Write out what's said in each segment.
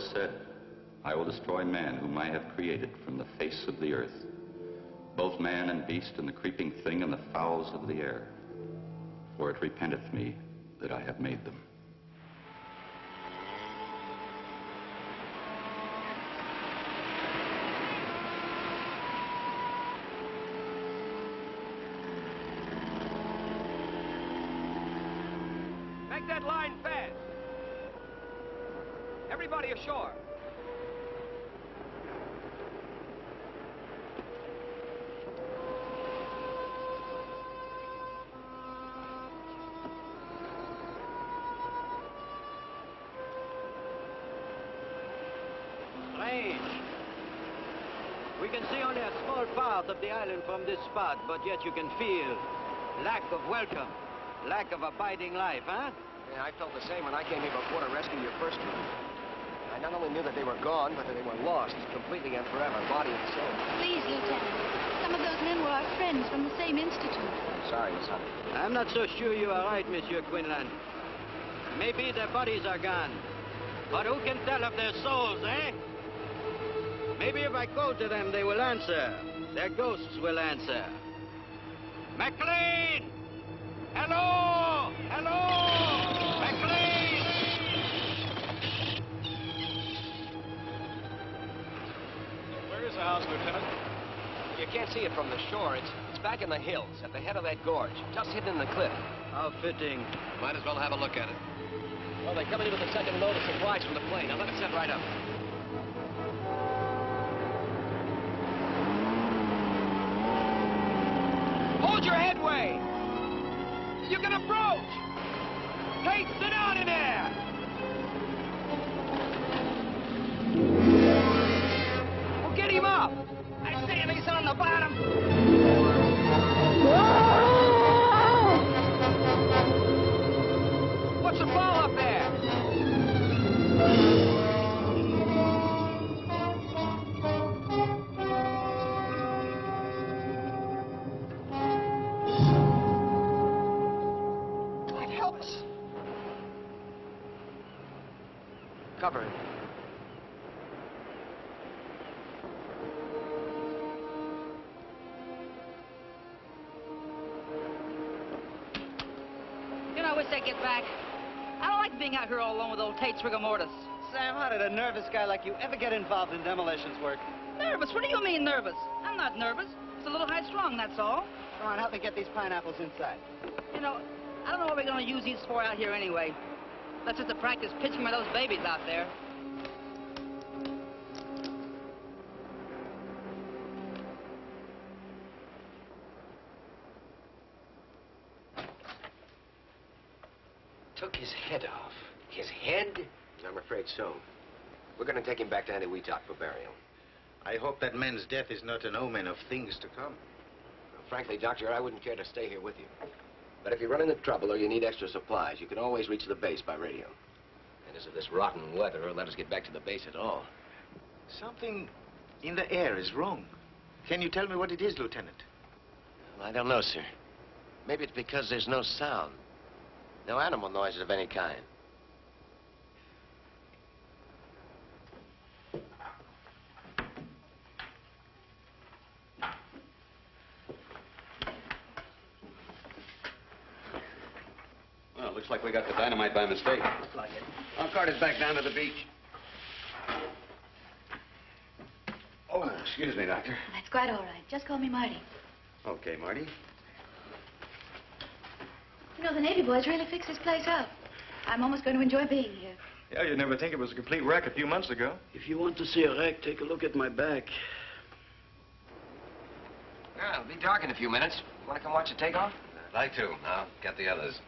Lord said, I will destroy man whom I have created from the face of the earth, both man and beast and the creeping thing and the fowls of the air. For it repenteth me that I have made them. Make that line fast. Everybody ashore. Strange. We can see only a small part of the island from this spot, but yet you can feel lack of welcome, lack of abiding life, huh? Yeah, I felt the same when I came here before to rescue your first crew. I not only knew that they were gone, but that they were lost completely and forever, body and soul. Please, Lieutenant. Some of those men were our friends from the same institute. I'm sorry, Miss Hunter. I'm not so sure you are right, Monsieur Quinlan. Maybe their bodies are gone, but who can tell of their souls, eh? Maybe if I call to them, they will answer. Their ghosts will answer. McLean! Hello! Hello! McLean! Where is the house, Lieutenant? You can't see it from the shore. It's back in the hills, at the head of that gorge, just hidden in the cliff. How fitting. Might as well have a look at it. Well, they're coming in with the second load of supplies from the plane. Now let it set right up. Hold your headway! You can approach! Hey, sit down in there! Well, get him up! I see him, he's on the bottom! What's the fall up there? Cover it. You know, I wish I'd get back. I don't like being out here all alone with old Tate's rigor mortis. Sam, how did a nervous guy like you ever get involved in demolitions work? Nervous? What do you mean nervous? I'm not nervous. It's a little high-strung, that's all. Come on, help me get these pineapples inside. You know, I don't know what we're going to use these for out here anyway. That's just to practice pitching by those babies out there. Took his head off. His head? I'm afraid so. We're going to take him back to Eniwetok for burial. I hope that man's death is not an omen of things to come. Well, frankly, Doctor, I wouldn't care to stay here with you. But if you run into trouble or you need extra supplies, you can always reach the base by radio. And as of this rotten weather, let us get back to the base at all. Something in the air is wrong. Can you tell me what it is, Lieutenant? Well, I don't know, sir. Maybe it's because there's no sound. No animal noises of any kind. Well, looks like we got the dynamite by mistake. Looks like it. I'll cart us back down to the beach. Oh, excuse me, Doctor. That's quite all right. Just call me Marty. Okay, Marty. You know, the Navy boys really fixed this place up. I'm almost going to enjoy being here. Yeah, you'd never think it was a complete wreck a few months ago. If you want to see a wreck, take a look at my back. Well, it'll be dark in a few minutes. Want to come watch the takeoff? I'd like to. I'll get the others.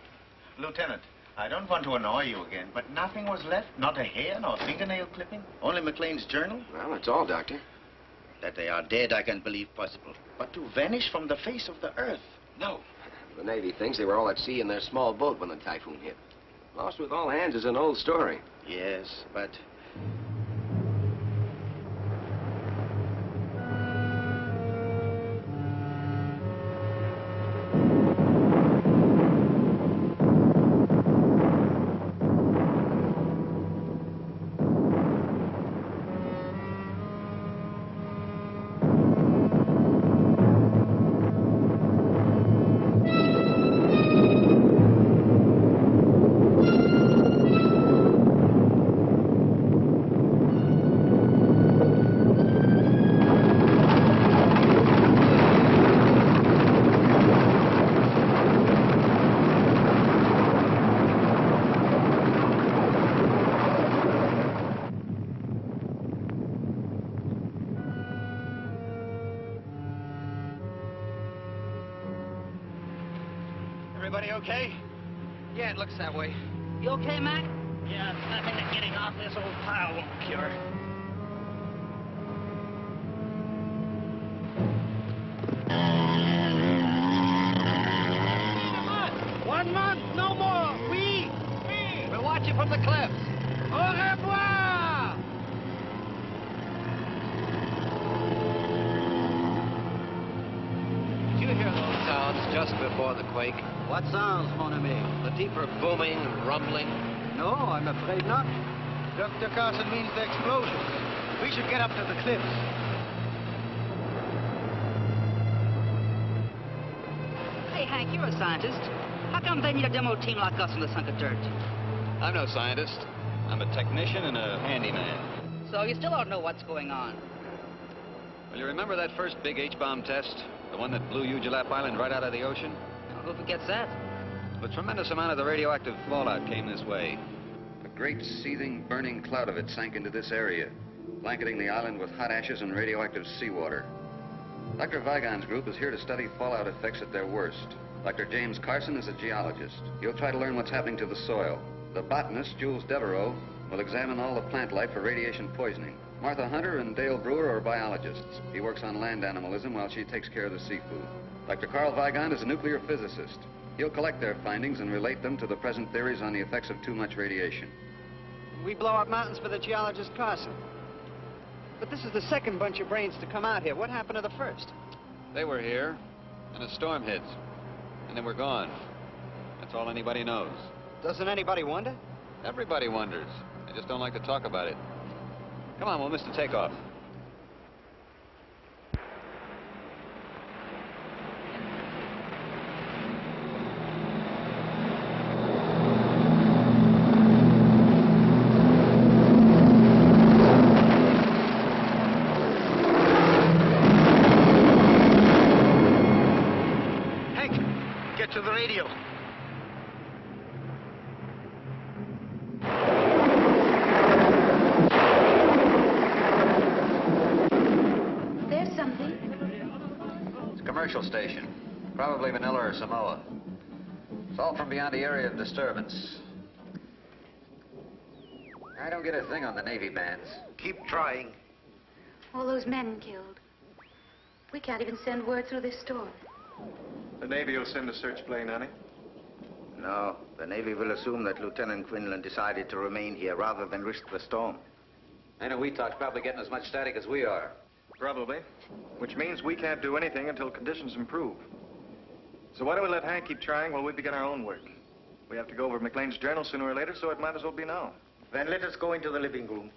Lieutenant, I don't want to annoy you again, but nothing was left? Not a hair, nor fingernail clipping? Only McLean's journal? Well, that's all, Doctor. That they are dead, I can believe possible. But to vanish from the face of the earth? No. The Navy thinks they were all at sea in their small boat when the typhoon hit. Lost with all hands is an old story. Yes, but Everybody okay? Yeah, it looks that way. You okay, Mac? Yeah, nothing that getting off this old pile won't cure. One month, no more. We'll watch you from the cliffs. Au revoir! Did you hear those sounds just before the quake? What sounds, mon ami? The deeper booming and rumbling? No, I'm afraid not. Dr. Carson means the explosions. We should get up to the cliffs. Hey, Hank, you're a scientist. How come they need a demo team like us in the sunk of dirt? I'm no scientist. I'm a technician and a handyman. So you still don't know what's going on. Well, you remember that first big H-bomb test? The one that blew Ujulap Island right out of the ocean? Who forgets that? A tremendous amount of the radioactive fallout came this way. A great seething, burning cloud of it sank into this area, blanketing the island with hot ashes and radioactive seawater. Dr. Vigon's group is here to study fallout effects at their worst. Dr. James Carson is a geologist. He'll try to learn what's happening to the soil. The botanist, Jules Devereaux, will examine all the plant life for radiation poisoning. Martha Hunter and Dale Brewer are biologists. He works on land animalism while she takes care of the seafood. Dr. Carl Vigon is a nuclear physicist. He'll collect their findings and relate them to the present theories on the effects of too much radiation. We blow up mountains for the geologist Carson. But this is the second bunch of brains to come out here. What happened to the first? They were here, and a storm hit, and they were gone. That's all anybody knows. Doesn't anybody wonder? Everybody wonders. They just don't like to talk about it. Come on, we'll miss the takeoff. Hank, get to the radio. There's something. It's a commercial station. Probably Manila or Samoa. It's all from beyond the area of disturbance. I don't get a thing on the Navy bands. Keep trying. All those men killed. We can't even send word through this storm. The Navy will send a search plane, honey. No, the Navy will assume that Lieutenant Quinlan decided to remain here rather than risk the storm. I know Weetalk's probably getting as much static as we are. Probably. Which means we can't do anything until conditions improve. So why don't we let Hank keep trying while we begin our own work? We have to go over McLean's journal sooner or later, so it might as well be now. Then let us go into the living room.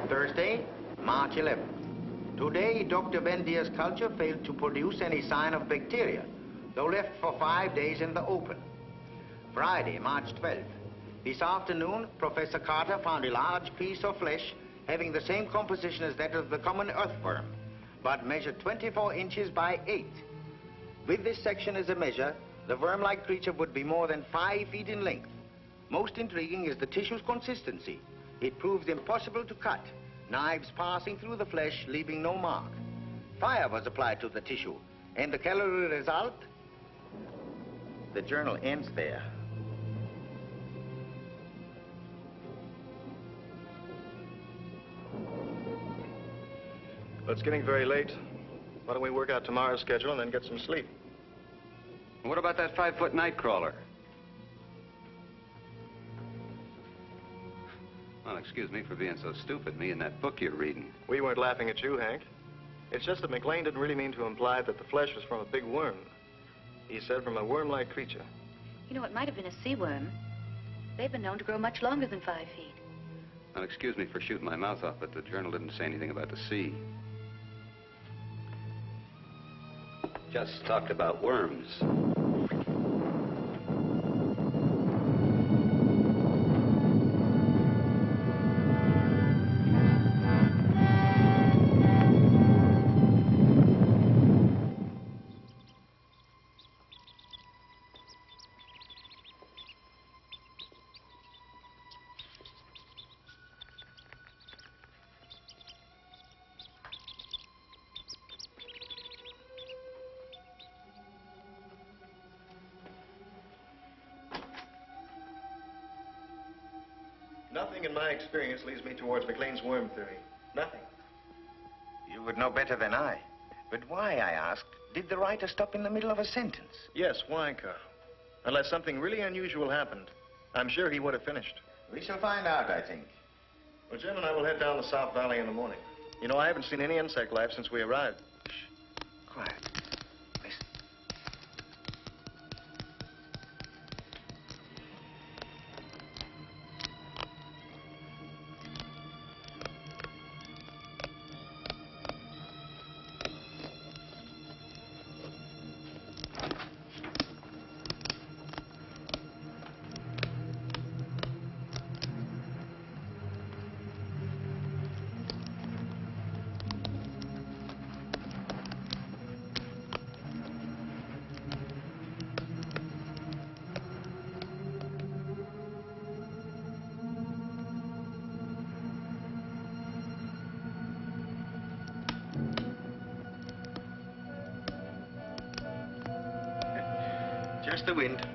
Thursday, March 11th. Today, Dr. Bendia's culture failed to produce any sign of bacteria, though left for 5 days in the open. Friday, March 12th. This afternoon, Professor Carter found a large piece of flesh having the same composition as that of the common earthworm, but measured 24 inches by 8. With this section as a measure, the worm-like creature would be more than 5 feet in length. Most intriguing is the tissue's consistency. It proves impossible to cut, knives passing through the flesh, leaving no mark. Fire was applied to the tissue, and the calorie result? The journal ends there. Well, it's getting very late. Why don't we work out tomorrow's schedule and then get some sleep? What about that 5-foot night crawler? Well, excuse me for being so stupid, me and that book you're reading. We weren't laughing at you, Hank. It's just that McLean didn't really mean to imply that the flesh was from a big worm. He said from a worm-like creature. You know, it might have been a sea worm. They've been known to grow much longer than 5 feet. Well, excuse me for shooting my mouth off, but the journal didn't say anything about the sea. Just talked about worms. Nothing in my experience leads me towards McLean's worm theory. Nothing. You would know better than I. But why, I asked, did the writer stop in the middle of a sentence? Yes, why, Carl? Unless something really unusual happened, I'm sure he would have finished. We shall find out, I think. Well, Jim and I will head down the South Valley in the morning. You know, I haven't seen any insect life since we arrived. Shh. Quiet. Listen. Just the wind.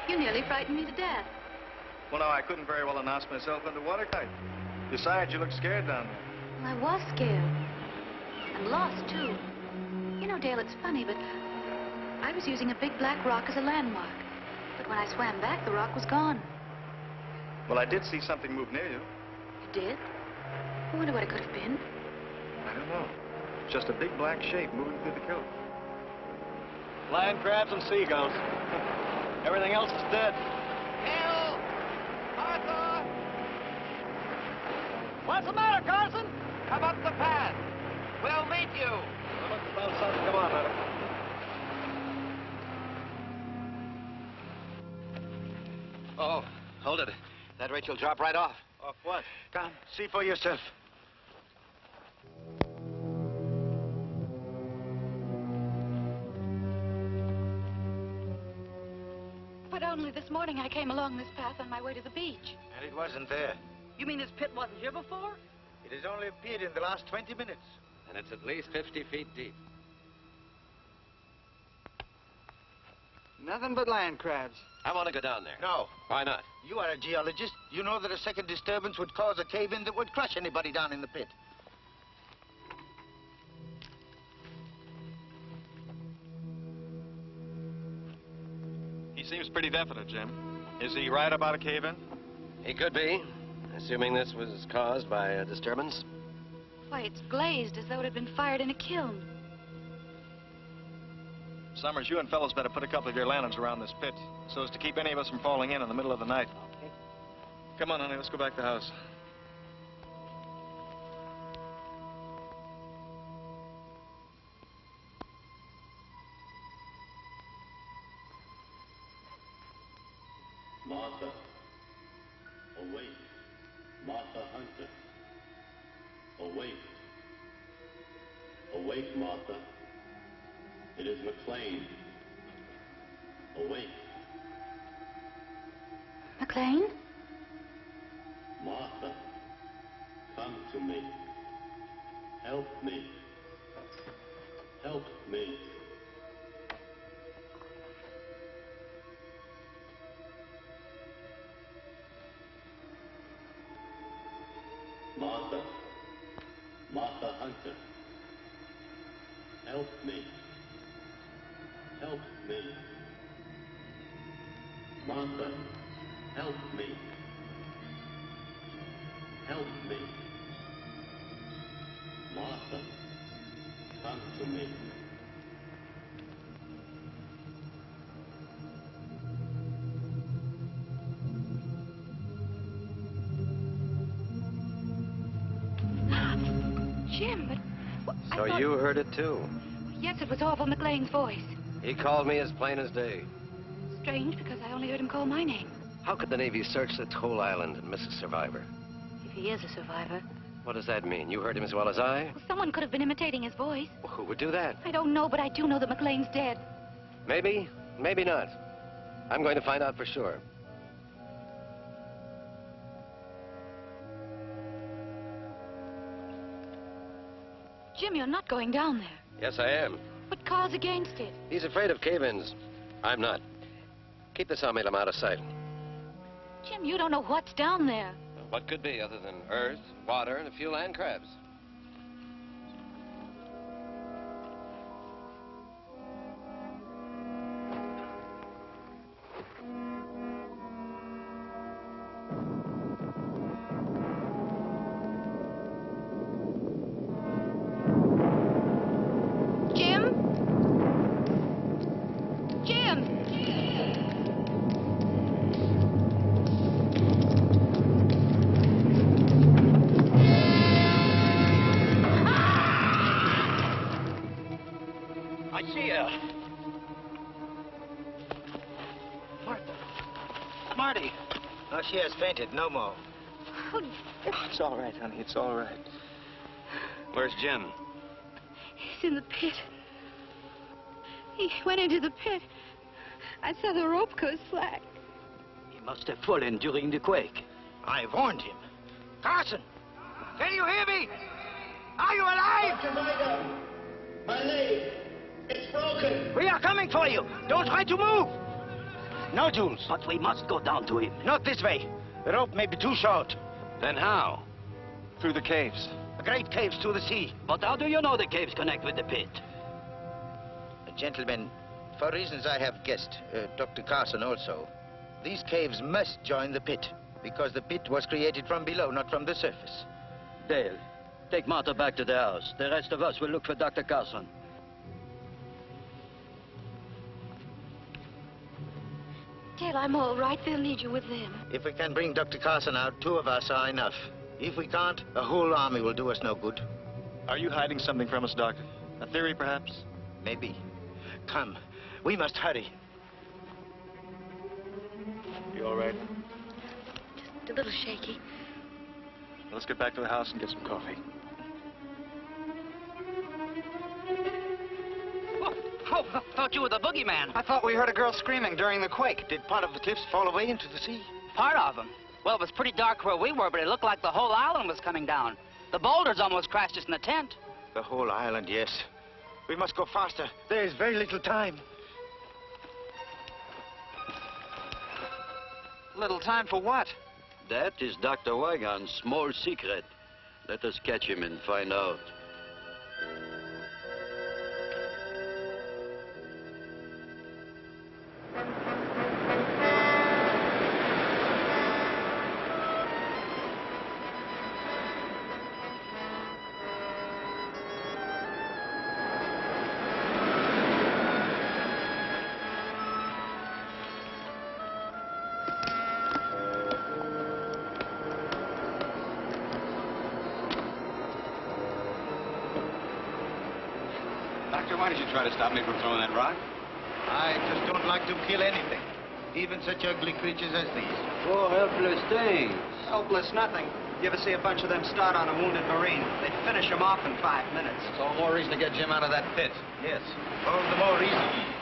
You nearly frightened me to death. Well, no, I couldn't very well announce myself under watertight. Besides, you look scared down there. Well, I was scared. And lost, too. You know, Dale, it's funny, but I was using a big black rock as a landmark. But when I swam back, the rock was gone. Well, I did see something move near you. You did? I wonder what it could have been. I don't know. Just a big black shape moving through the kilt. Land crabs and seagulls. Everything else is dead. Bill! Arthur! What's the matter, Carson? Come up the path. We'll meet you. Well, look, found something. Come on, Hunter. Oh, hold it. That rate you'll drop right off. Off what? Come, see for yourself. But only this morning I came along this path on my way to the beach. And it wasn't there. You mean this pit wasn't here before? It has only appeared in the last 20 minutes. And it's at least 50 feet deep. Nothing but land crabs. I want to go down there. No. Why not? You are a geologist. You know that a second disturbance would cause a cave-in that would crush anybody down in the pit. He seems pretty definite, Jim. Is he right about a cave-in? He could be, assuming this was caused by a disturbance. Why, it's glazed as though it had been fired in a kiln. Summers, you and fellows better put a couple of your lanterns around this pit so as to keep any of us from falling in the middle of the night. Okay. Come on, honey, let's go back to the house. Martha, awake. Martha Hunter, awake. Awake, Martha. It is McLean. Awake. McLean? Martha, come to me. Help me. Help me. Martha, Martha Hunter, help me. Help me. Martha, help me. Help me. Martha, come to me. Jim, but... So you heard it too? Yes, it was Orville McLean's voice. He called me as plain as day. Strange, because I only heard him call my name. How could the Navy search this whole island and miss a survivor? If he is a survivor. What does that mean? You heard him as well as I? Well, someone could have been imitating his voice. Well, who would do that? I don't know, but I do know that McLean's dead. Maybe, maybe not. I'm going to find out for sure. Jim, you're not going down there. Yes, I am. But Carl's against it. He's afraid of cave-ins. I'm not. Keep the sawmill out of sight. Jim, you don't know what's down there. What could be other than earth, water, and a few land crabs? She has fainted, no more. Oh, It's all right, honey, it's all right. Where's Jim? he's in the pit. He went into the pit. I saw the rope go slack. He must have fallen during the quake. I warned him. Carson! Can you hear me? Are you alive? Dr. Michael, my leg, it's broken. We are coming for you. Don't try to move. No, Jules. But we must go down to him. Not this way. The rope may be too short. Then how? Through the caves. The great caves to the sea. But how do you know the caves connect with the pit? Gentlemen, for reasons I have guessed, Dr. Carson also, these caves must join the pit, because the pit was created from below, not from the surface. Dale, take Martha back to the house. The rest of us will look for Dr. Carson. Dale, I'm all right. They'll need you with them. If we can bring Dr. Carson out, 2 of us are enough. If we can't, a whole army will do us no good. Are you hiding something from us, Doctor? A theory, perhaps? Maybe. Come, we must hurry. You all right? Just a little shaky. Well, let's get back to the house and get some coffee. Oh, thought you were the boogeyman. I thought we heard a girl screaming during the quake. Did part of the cliffs fall away into the sea? Part of them. Well, it was pretty dark where we were, but it looked like the whole island was coming down. The boulders almost crashed us in the tent. The whole island, yes. We must go faster. There is very little time. Little time for what? That is Dr. Wygon's small secret. Let us catch him and find out. Doctor, why did you try to stop me from throwing that rock? I just don't like to kill anything, even such ugly creatures as these. Poor helpless things. Helpless nothing. You ever see a bunch of them start on a wounded Marine? They finish him off in 5 minutes. It's all more reason to get Jim out of that pit. Yes, all the more reason.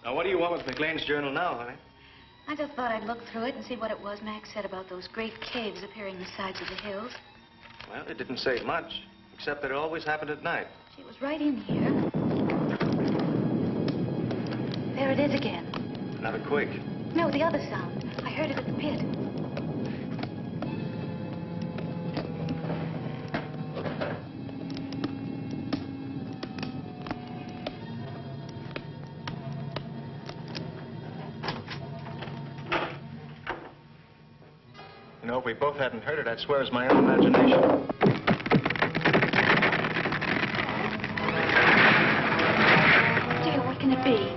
Now, what do you want with McLean's journal now, honey? I just thought I'd look through it and see what it was Max said about those great caves appearing in the sides of the hills. Well, it didn't say much, except that it always happened at night. She was right in here. There it is again. Not a quake. No, the other sound. I heard it at the pit. You know, if we both hadn't heard it, I'd swear it's my own imagination. Dear, what can it be?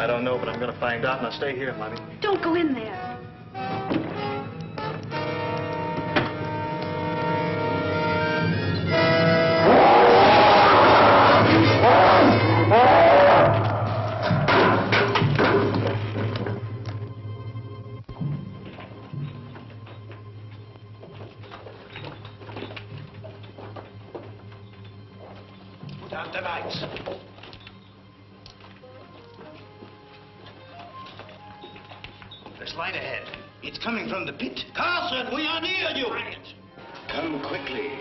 I don't know, but I'm going to find out. Now, stay here, Monty. Don't go in there. Put out the lights. There's light ahead. It's coming from the pit. Carson, we are near you. Quiet. Come quickly.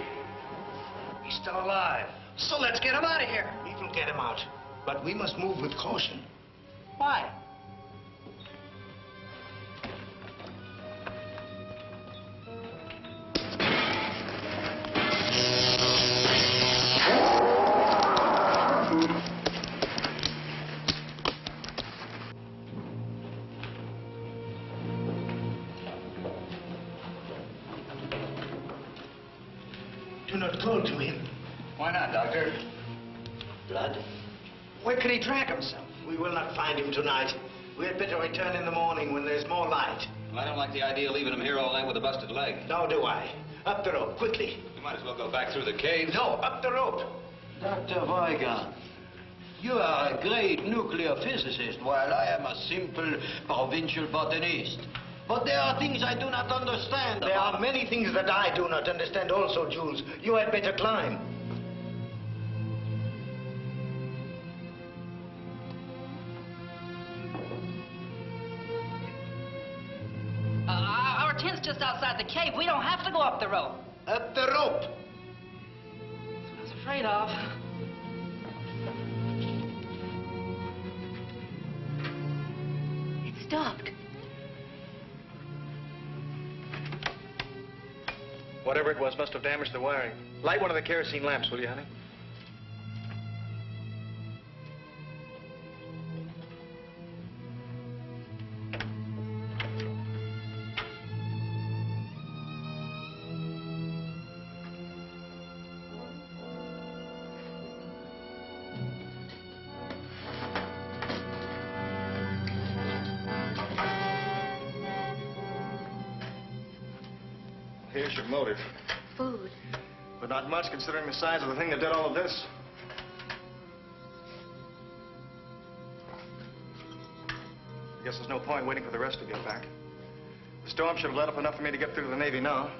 He's still alive. So let's get him out of here. We will get him out. But we must move with caution. Why? Do not call to him. Why not, Doctor? Blood? Where could he drag himself? We will not find him tonight. We had better return in the morning when there's more light. Well, I don't like the idea of leaving him here all night with a busted leg. Nor do I. Up the rope, quickly. We might as well go back through the caves. No, up the rope. Dr. Wygon, you are a great nuclear physicist, while I am a simple provincial botanist. But there are things I do not understand. There are many things that I do not understand also, Jules. You had better climb. Our tent's just outside the cave. We don't have to go up the rope. Up the rope. That's what I was afraid of. It stopped. Whatever it was must have damaged the wiring. Light one of the kerosene lamps, will you, honey? Here's your motive. Food. But not much considering the size of the thing that did all of this. I guess there's no point waiting for the rest to get back. The storm should have let up enough for me to get through to the Navy now.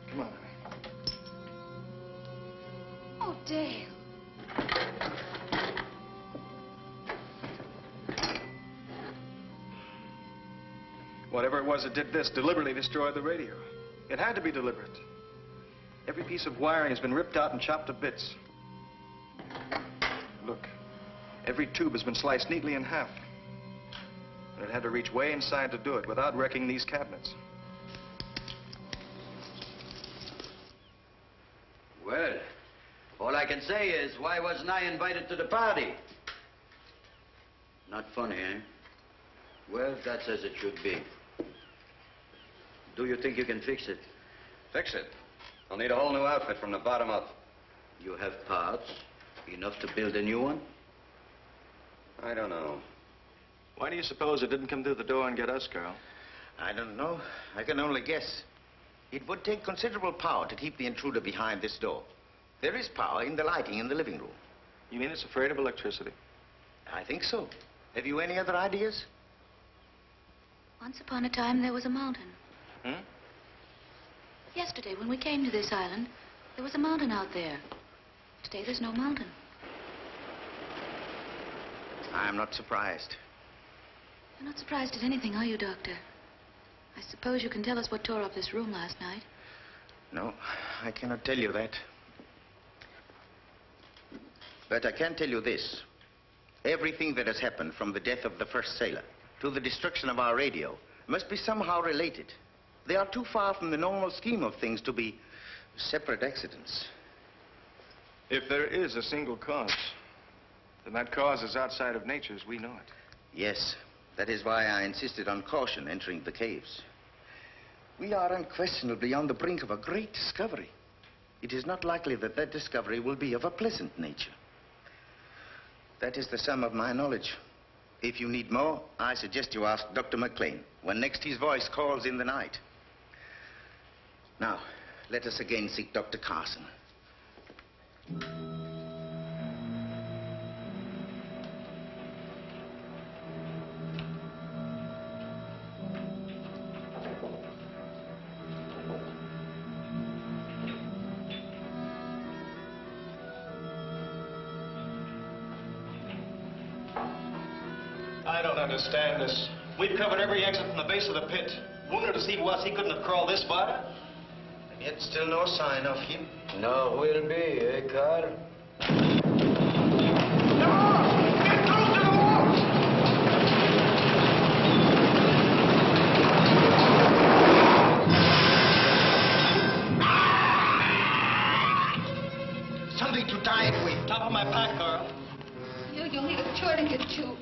Come on, honey. Oh, Dale. Whatever it was that did this deliberately destroyed the radio. It had to be deliberate. Every piece of wiring has been ripped out and chopped to bits. Look, every tube has been sliced neatly in half. And it had to reach way inside to do it without wrecking these cabinets. Well, all I can say is, why wasn't I invited to the party? Not funny, eh? Well, that's as it should be. Do you think you can fix it? Fix it? I'll need a whole new outfit from the bottom up. You have parts, enough to build a new one? I don't know. Why do you suppose it didn't come through the door and get us, Carl? I don't know. I can only guess. It would take considerable power to keep the intruder behind this door. There is power in the lighting in the living room. You mean it's afraid of electricity? I think so. Have you any other ideas? Once upon a time, there was a mountain. Hmm? Yesterday, when we came to this island, there was a mountain out there. Today, there's no mountain. I'm not surprised. You're not surprised at anything, are you, Doctor? I suppose you can tell us what tore up this room last night. No, I cannot tell you that. But I can tell you this. Everything that has happened from the death of the first sailor to the destruction of our radio must be somehow related. They are too far from the normal scheme of things to be separate accidents. If there is a single cause, then that cause is outside of nature as we know it. Yes, that is why I insisted on caution entering the caves. We are unquestionably on the brink of a great discovery. It is not likely that that discovery will be of a pleasant nature. That is the sum of my knowledge. If you need more, I suggest you ask Dr. McLean when next his voice calls in the night. Now, let us again seek Dr. Carson. I don't understand this. We've covered every exit from the base of the pit. Wounded as he was, he couldn't have crawled this far. And yet still no sign of him. No, will be, eh, Carl? Get close to the wall! Something to tie it with. Top of my pack, Carl. You'll need a tourniquet, too.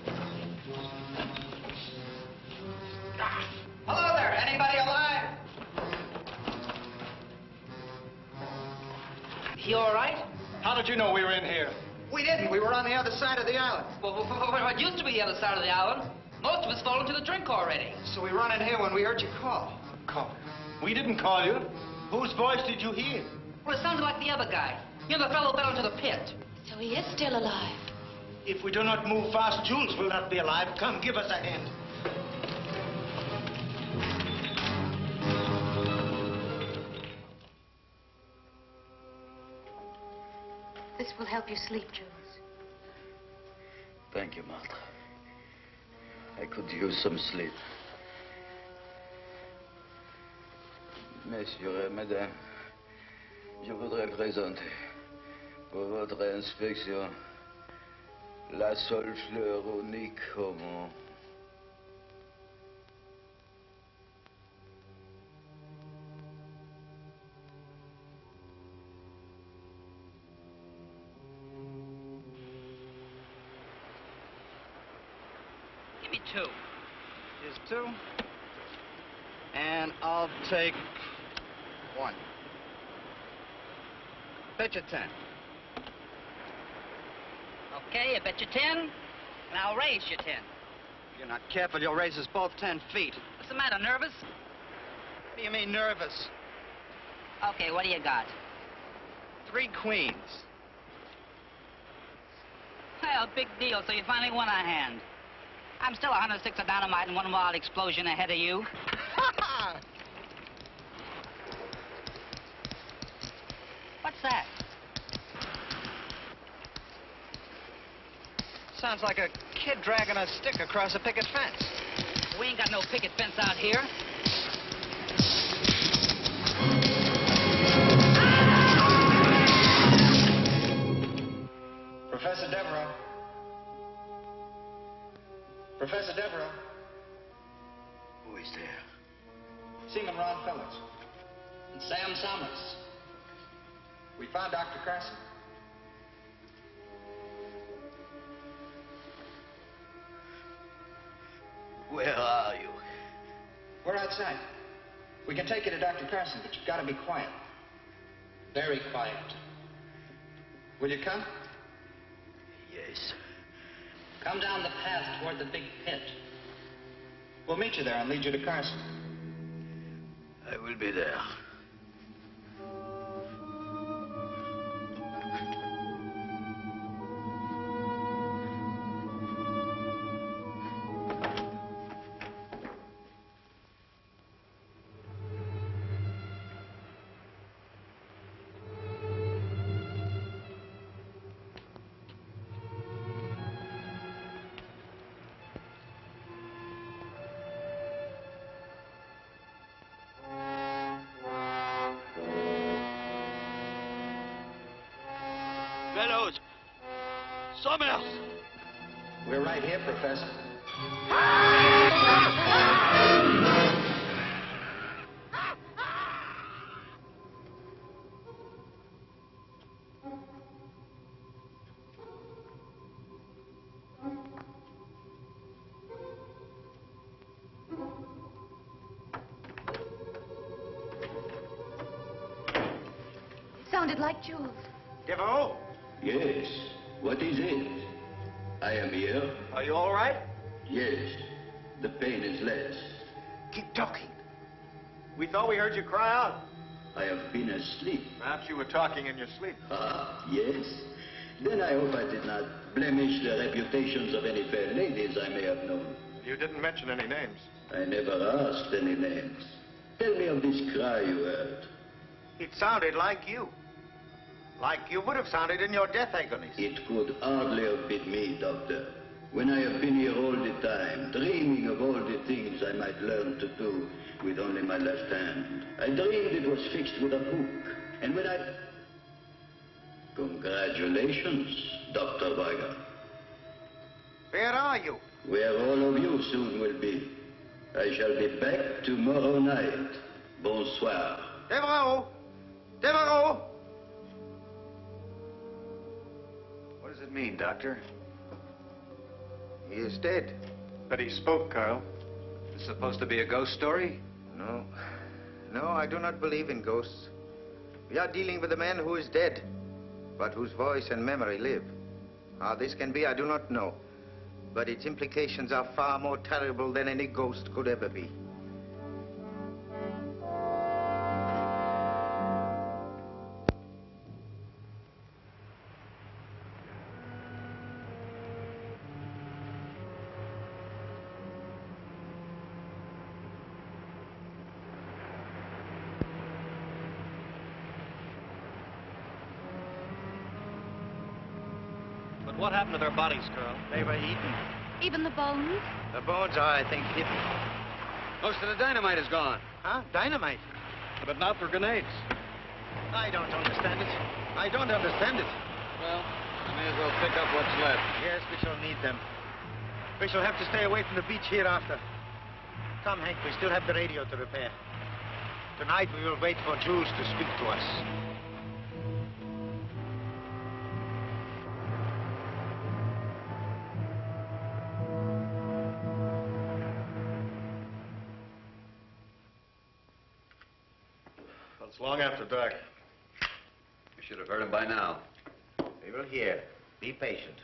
Hello there. Anybody alive? You all right? How did you know we were in here? We didn't. We were on the other side of the island. Well, what used to be the other side of the island? Most of us fall into the drink already. So we run in here when we heard you call. Call. We didn't call you. Whose voice did you hear? Well, it sounded like the other guy. You know, the fellow fell into the pit. So he is still alive. If we do not move fast, Jules will not be alive. Come, give us a hand. This will help you sleep, Jules. Thank you, Martha. I could use some sleep. Messieurs et mesdames, je voudrais présenter pour votre inspection la seule fleur unique au monde. Give me two. Here's two. And I'll take one. Bet you 10. Okay, I bet you 10, and I'll raise you 10. If you're not careful, you'll raise us both 10 feet. What's the matter, nervous? What do you mean, nervous? Okay, what do you got? 3 queens. Well, big deal, so you finally won a hand. I'm still 106 of dynamite and 1 wild explosion ahead of you. What's that? Sounds like a kid dragging a stick across a picket fence. We ain't got no picket fence out here. Professor Devereaux. Professor Devereaux. Who is there? Seaman Ron Phillips. And Sam Summers. We found Dr. Carson. Where are you? We're outside. We can take you to Dr. Carson, but you've got to be quiet. Very quiet. Will you come? Yes. Come down the path toward the big pit. We'll meet you there and lead you to Carson. I will be there. Fellows! Summers! We're right here, Professor. It sounded like Jules. Devereaux? Yes. What is it? I am here. Are you all right? Yes. The pain is less. Keep talking. We thought we heard you cry out. I have been asleep. Perhaps you were talking in your sleep. Ah, yes. Then I hope I did not blemish the reputations of any fair ladies I may have known. You didn't mention any names. I never asked any names. Tell me of this cry you heard. It sounded like you. Like you would have sounded in your death agonies. It could hardly have been me, Doctor. When I have been here all the time, dreaming of all the things I might learn to do with only my left hand. I dreamed it was fixed with a hook. And when I... Congratulations, Dr. Weigand. Where are you? Where all of you soon will be. I shall be back tomorrow night. Bonsoir. Devereaux! Devereaux! What does it mean, Doctor? He is dead. But he spoke, Carl. It's supposed to be a ghost story? No. No, I do not believe in ghosts. We are dealing with a man who is dead, but whose voice and memory live. How this can be, I do not know. But its implications are far more terrible than any ghost could ever be. What happened to their bodies, Carl? They were eaten. Even the bones? The bones are, I think, hidden. Most of the dynamite is gone. Huh? Dynamite? But not for grenades. I don't understand it. I don't understand it. Well, we may as well pick up what's left. Yes, we shall need them. We shall have to stay away from the beach hereafter. Come, Hank, we still have the radio to repair. Tonight we will wait for Jules to speak to us. Well, it's long after dark. You should have heard him by now. We will hear. Be patient.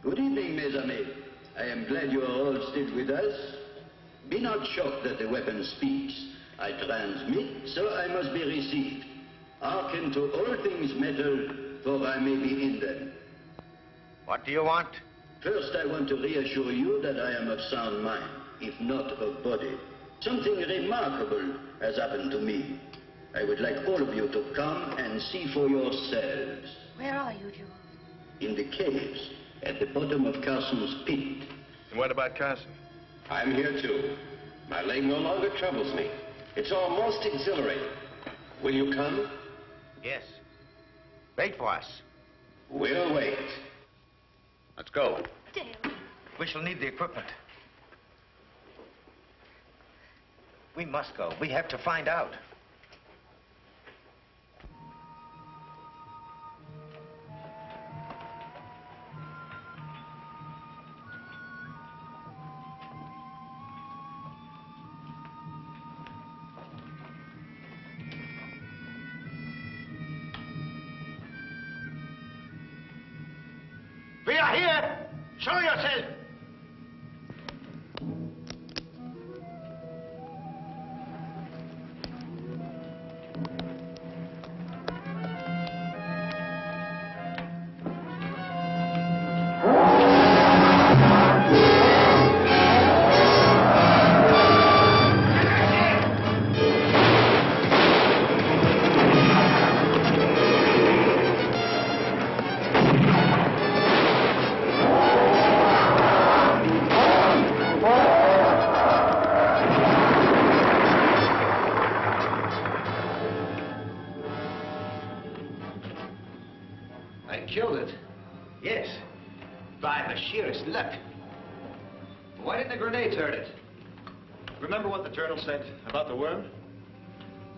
Good evening, mes amis. I am glad you are all still with us. Be not shocked that the weapon speaks. I transmit, so I must be received. Hearken to all things metal, for I may be in them. What do you want? First, I want to reassure you that I am of sound mind, if not of body. Something remarkable has happened to me. I would like all of you to come and see for yourselves. Where are you, Jules? In the caves, at the bottom of Carson's pit. And what about Carson? I'm here, too. My leg no longer troubles me. It's almost exhilarating. Will you come? Yes. Wait for us. We'll wait. Let's go. Dale. We shall need the equipment. We must go. We have to find out. We are here! Show yourself! I killed it. Yes. By the sheerest luck. Why didn't the grenades hurt it? Remember what the journal said about the worm?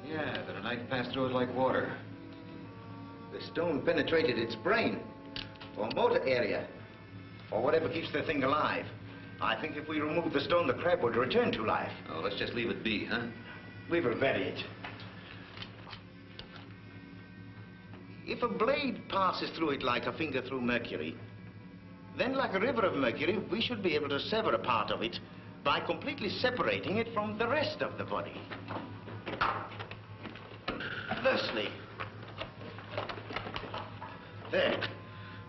Yeah, that a knife passed through it like water. The stone penetrated its brain, or motor area, or whatever keeps the thing alive. I think if we remove the stone, the crab would return to life. Oh, let's just leave it be, huh? We will bury it. If a blade passes through it like a finger through mercury, then like a river of mercury, we should be able to sever a part of it by completely separating it from the rest of the body. Thusly. There.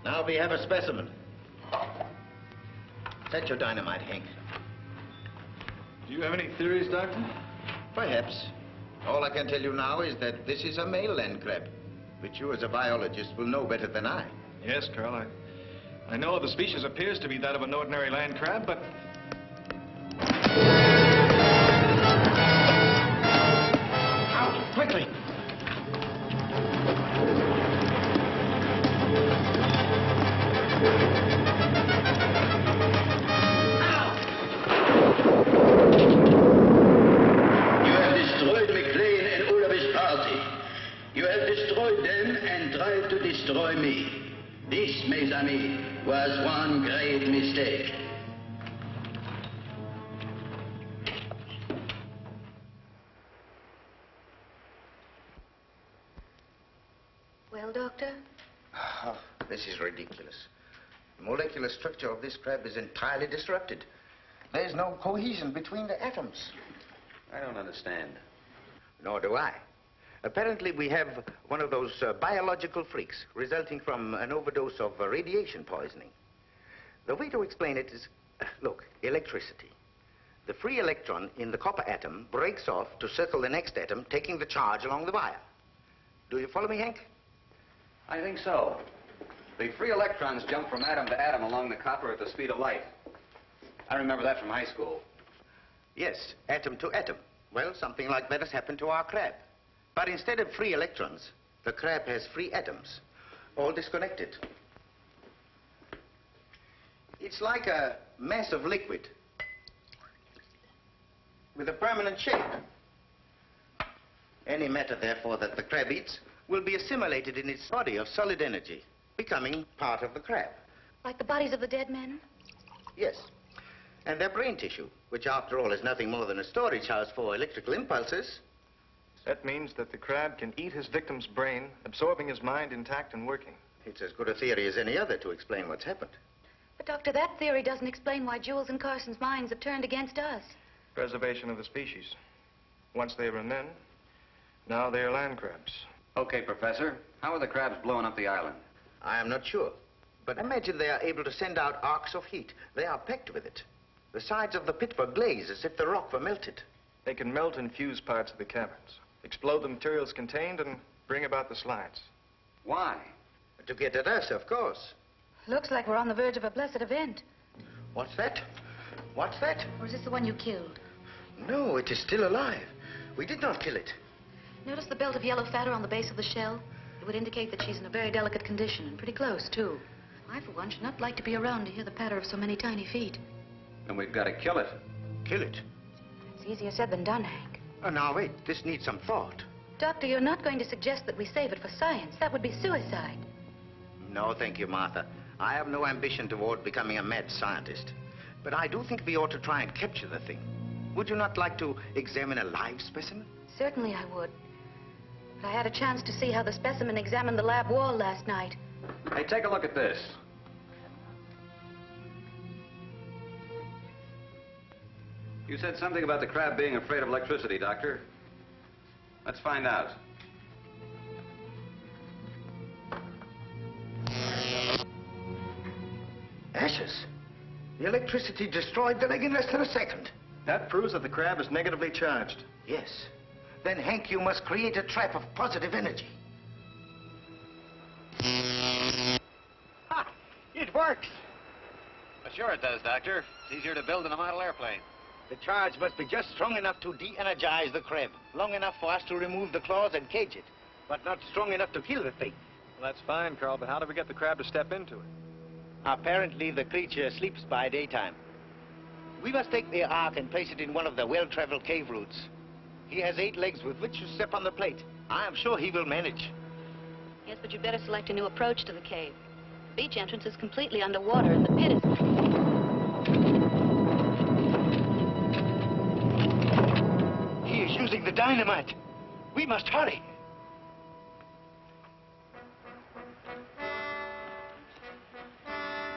Now we have a specimen. Set your dynamite, Hank. Do you have any theories, Doctor? Perhaps. All I can tell you now is that this is a male land crab, which you as a biologist will know better than I. Yes, Carl. I know the species appears to be that of an ordinary land crab, but... Out, quickly! You have destroyed McLean and all of his party. You have destroyed them and tried to destroy me. This, mes amis, was one great mistake. Well, Doctor? Oh, this is ridiculous. The molecular structure of this crab is entirely disrupted. There's no cohesion between the atoms. I don't understand. Nor do I. Apparently, we have one of those biological freaks resulting from an overdose of radiation poisoning. The way to explain it is, look, electricity. The free electron in the copper atom breaks off to circle the next atom, taking the charge along the wire. Do you follow me, Hank? I think so. The free electrons jump from atom to atom along the copper at the speed of light. I remember that from high school. Yes, atom to atom. Well, something like that has happened to our crab. But instead of free electrons, the crab has free atoms, all disconnected. It's like a mass of liquid with a permanent shape. Any matter, therefore, that the crab eats will be assimilated in its body of solid energy, becoming part of the crab. Like the bodies of the dead men? Yes. And their brain tissue, which after all is nothing more than a storage house for electrical impulses. That means that the crab can eat his victim's brain, absorbing his mind intact and working. It's as good a theory as any other to explain what's happened. But, Doctor, that theory doesn't explain why Jules and Carson's minds have turned against us. Preservation of the species. Once they were men, now they are land crabs. Okay, Professor. How are the crabs blowing up the island? I am not sure. But imagine they are able to send out arcs of heat. They are packed with it. The sides of the pit were glazed as if the rock were melted. They can melt and fuse parts of the caverns, explode the materials contained, and bring about the slides. Why? To get at us, of course. Looks like we're on the verge of a blessed event. What's that? What's that? Or is this the one you killed? No, it is still alive. We did not kill it. Notice the belt of yellow fat around the base of the shell? It would indicate that she's in a very delicate condition, and pretty close, too. I, for one, should not like to be around to hear the patter of so many tiny feet. And we've got to kill it. Kill it? It's easier said than done, Hank. Oh, now, wait. This needs some thought. Doctor, you're not going to suggest that we save it for science. That would be suicide. No, thank you, Martha. I have no ambition toward becoming a mad scientist. But I do think we ought to try and capture the thing. Would you not like to examine a live specimen? Certainly I would. But I had a chance to see how the specimen examined the lab wall last night. Hey, take a look at this. You said something about the crab being afraid of electricity, Doctor. Let's find out. Ashes. The electricity destroyed the leg in less than a second. That proves that the crab is negatively charged. Yes. Then, Hank, you must create a trap of positive energy. Ha! It works! Well, sure it does, Doctor. It's easier to build than a model airplane. The charge must be just strong enough to de-energize the crab. Long enough for us to remove the claws and cage it. But not strong enough to kill the thing. Well, that's fine, Carl, but how do we get the crab to step into it? Apparently, the creature sleeps by daytime. We must take the ark and place it in one of the well-traveled cave routes. He has 8 legs with which to step on the plate. I am sure he will manage. Yes, but you'd better select a new approach to the cave. The beach entrance is completely underwater, and the pit is... He is using the dynamite. We must hurry.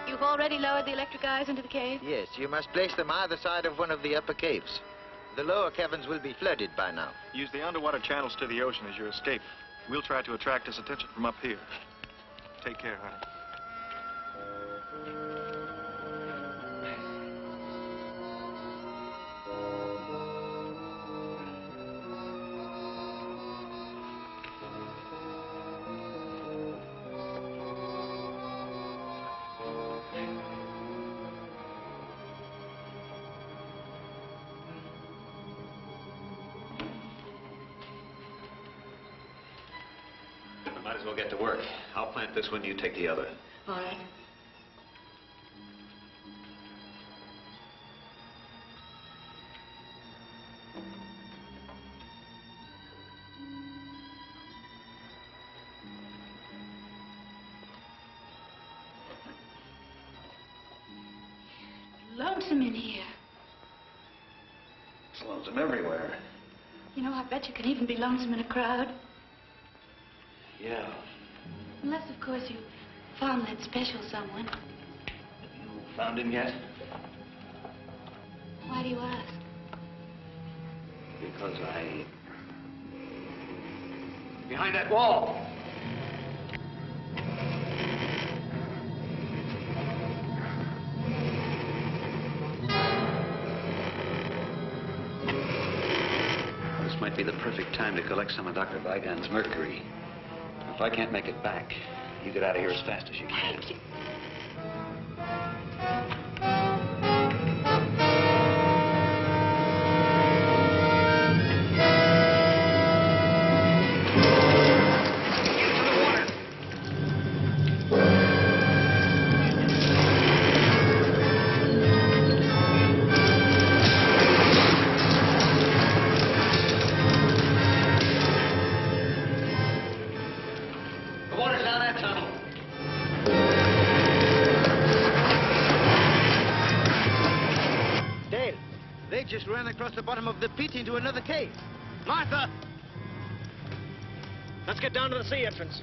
You've already lowered the electric eyes into the cave? Yes, you must place them either side of one of the upper caves. The lower caverns will be flooded by now. Use the underwater channels to the ocean as your escape. We'll try to attract his attention from up here. Take care, honey. Might as well get to work. I'll plant this one, you take the other. All right. Lonesome in here. It's lonesome everywhere. You know, I bet you can even be lonesome in a crowd. Yeah. Unless, of course, you found that special someone. Have you found him yet? Why do you ask? Because behind that wall. This might be the perfect time to collect some of Dr. Vigan's mercury. If I can't make it back, you get out of here as fast as you can. Just ran across the bottom of the pit into another cave. Martha! Let's get down to the sea entrance.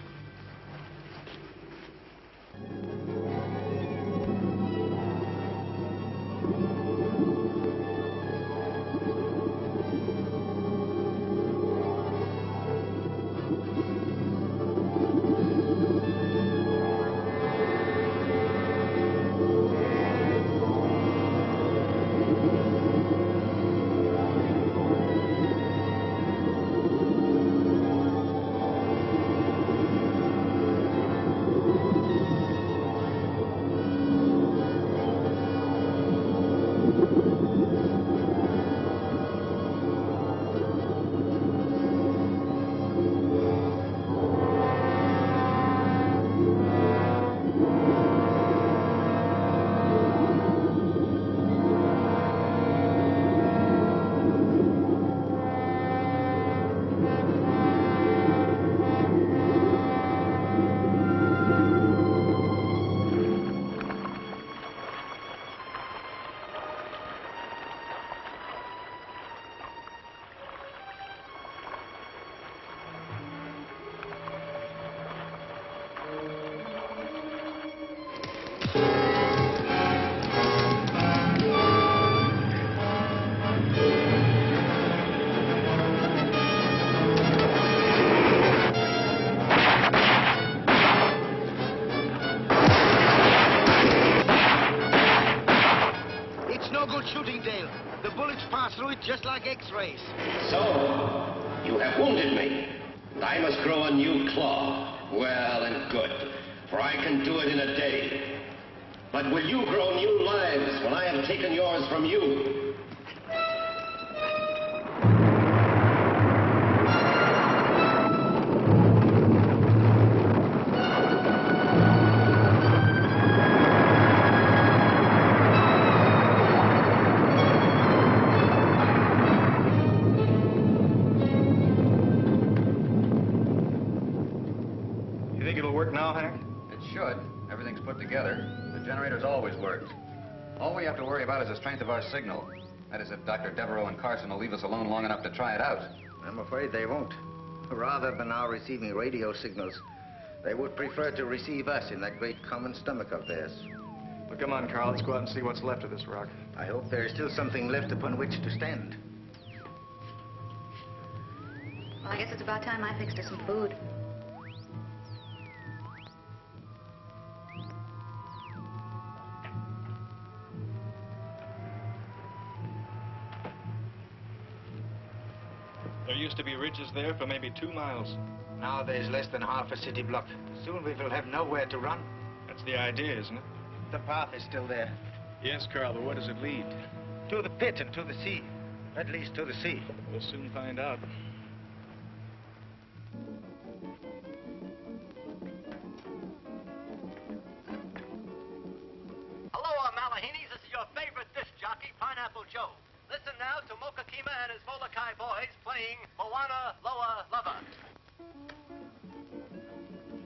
Just like X-rays. So, you have wounded me, and I must grow a new claw. Well and good, for I can do it in a day. But will you grow new lives when I have taken yours from you? All we have to worry about is the strength of our signal. That is, if Dr. Devereaux and Carson will leave us alone long enough to try it out. I'm afraid they won't. Rather than our receiving radio signals, they would prefer to receive us in that great common stomach of theirs. Well, come on, Carl. Let's go out and see what's left of this rock. I hope there is still something left upon which to stand. Well, I guess it's about time I fixed her some food. There used to be ridges there for maybe 2 miles. Now there's less than half a city block. Soon we will have nowhere to run. That's the idea, isn't it? The path is still there. Yes, Carl, but where does it lead? To the pit and to the sea. At least to the sea. We'll soon find out. Aloha, Malahinis. This is your favorite disc jockey, Pineapple Joe. Listen now to Mokakima and his Molokai boys playing Moana Loa Lava.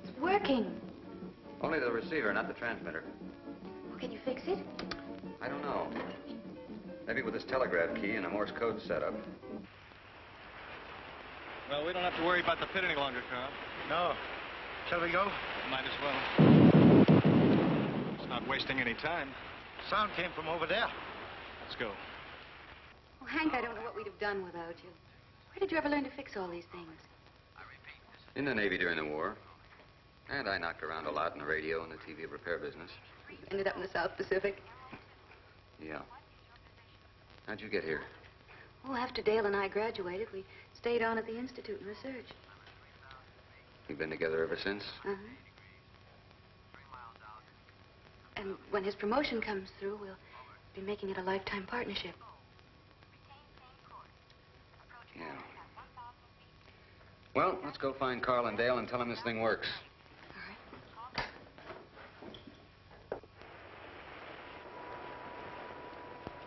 It's working. Only the receiver, not the transmitter. Well, can you fix it? I don't know. Maybe with this telegraph key and a Morse code setup. Well, we don't have to worry about the pit any longer, Carl. No. Shall we go? Might as well. It's not wasting any time. Sound came from over there. Let's go. Oh, Hank, I don't know what we'd have done without you. Where did you ever learn to fix all these things? In the Navy during the war. And I knocked around a lot in the radio and the TV repair business. Ended up in the South Pacific. Yeah. How'd you get here? Well, after Dale and I graduated, we stayed on at the Institute and research. You've been together ever since? Uh-huh. And when his promotion comes through, we'll be making it a lifetime partnership. Yeah. Well, let's go find Carl and Dale and tell them this thing works.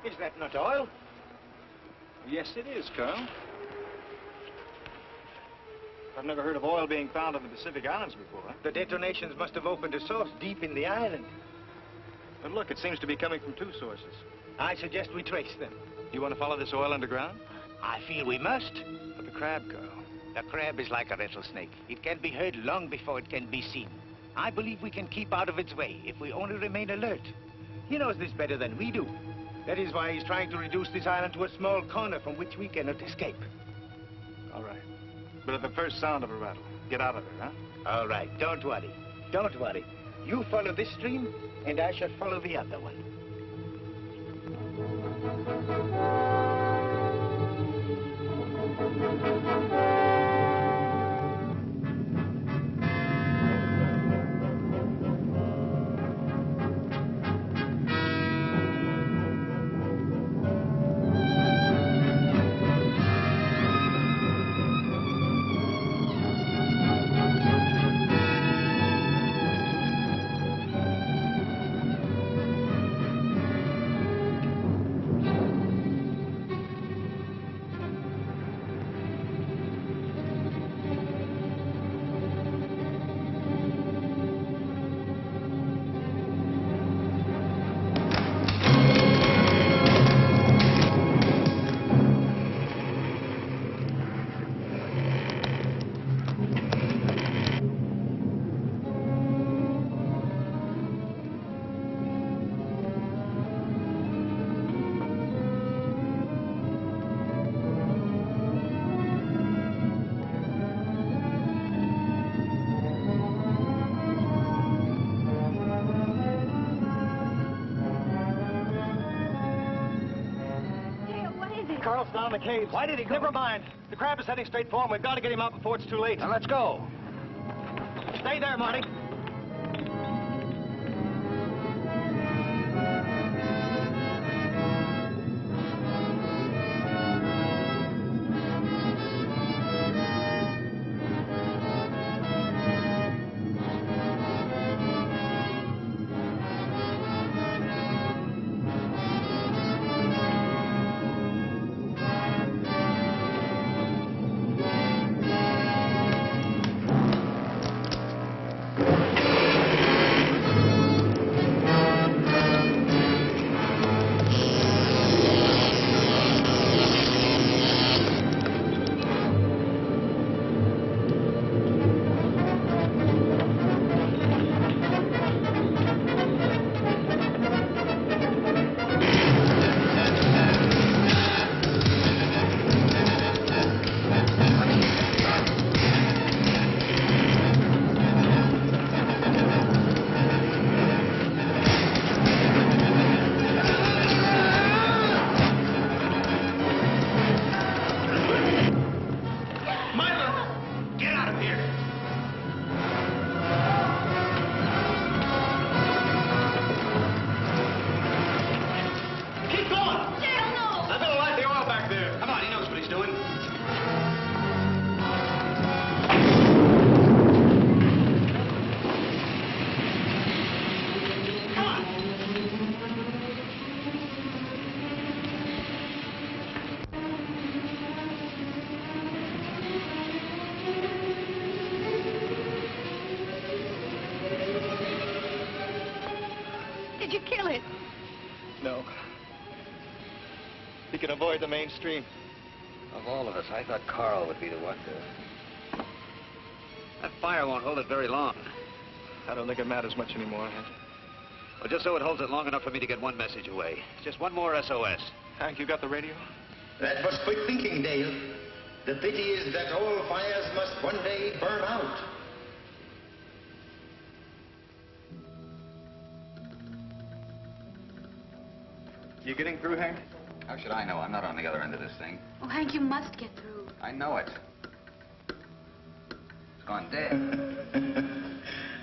Is that not oil? Yes, it is, Carl. I've never heard of oil being found in the Pacific Islands before. The detonations must have opened a source deep in the island. But look, it seems to be coming from 2 sources. I suggest we trace them. You want to follow this oil underground? I feel we must. But the crab, Carl. The crab is like a rattlesnake. It can be heard long before it can be seen. I believe we can keep out of its way if we only remain alert. He knows this better than we do. That is why he's trying to reduce this island to a small corner from which we cannot escape. All right. But at the first sound of a rattle, get out of there, huh? All right. Don't worry. Don't worry. You follow this stream, and I shall follow the other one. Carl's down in the caves. Why did he go? Never mind. The crab is heading straight for him. We've got to get him out before it's too late. Now, let's go. Stay there, Marty. Did you kill it? No. He can avoid the mainstream. Of all of us, I thought Carl would be the one to... That fire won't hold it very long. I don't think it matters much anymore, Hank. Well, just so it holds it long enough for me to get one message away. Just one more SOS. Hank, you got the radio? That was quick thinking, Dale. The pity is that all fires must one day burn out. You getting through, Hank? How should I know? I'm not on the other end of this thing. Oh, Hank, you must get through. I know it. It's gone dead.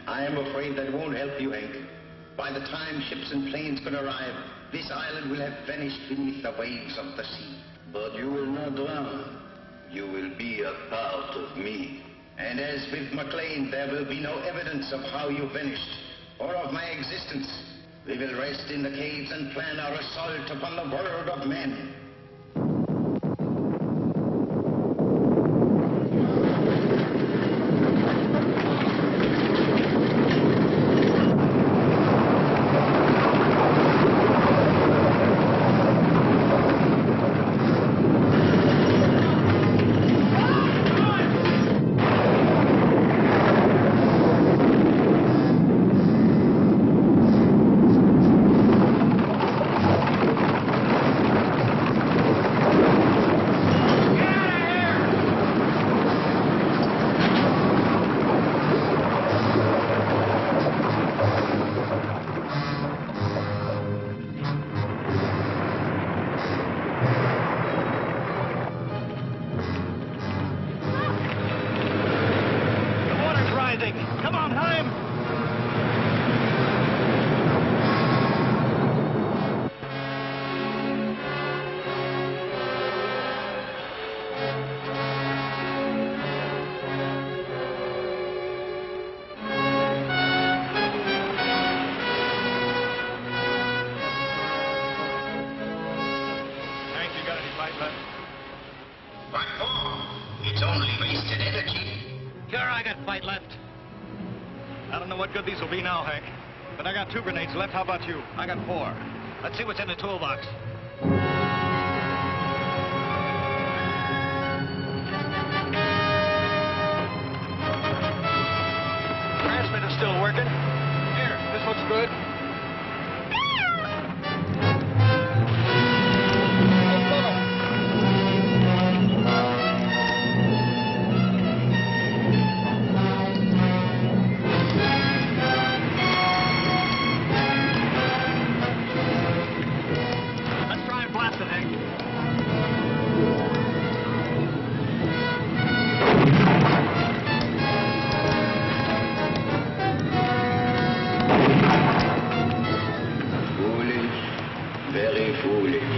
I am afraid that won't help you, Hank. By the time ships and planes can arrive, this island will have vanished beneath the waves of the sea. But you will not drown. You will be a part of me. And as with McLean, there will be no evidence of how you vanished, or of my existence. We will rest in the caves and plan our assault upon the world of men. It's only wasted energy. Sure, I got fight left. I don't know what good these will be now, Hank. But I got 2 grenades left. How about you? I got 4. Let's see what's in the toolbox. Transmitter's still working. Here, this looks good. foolish.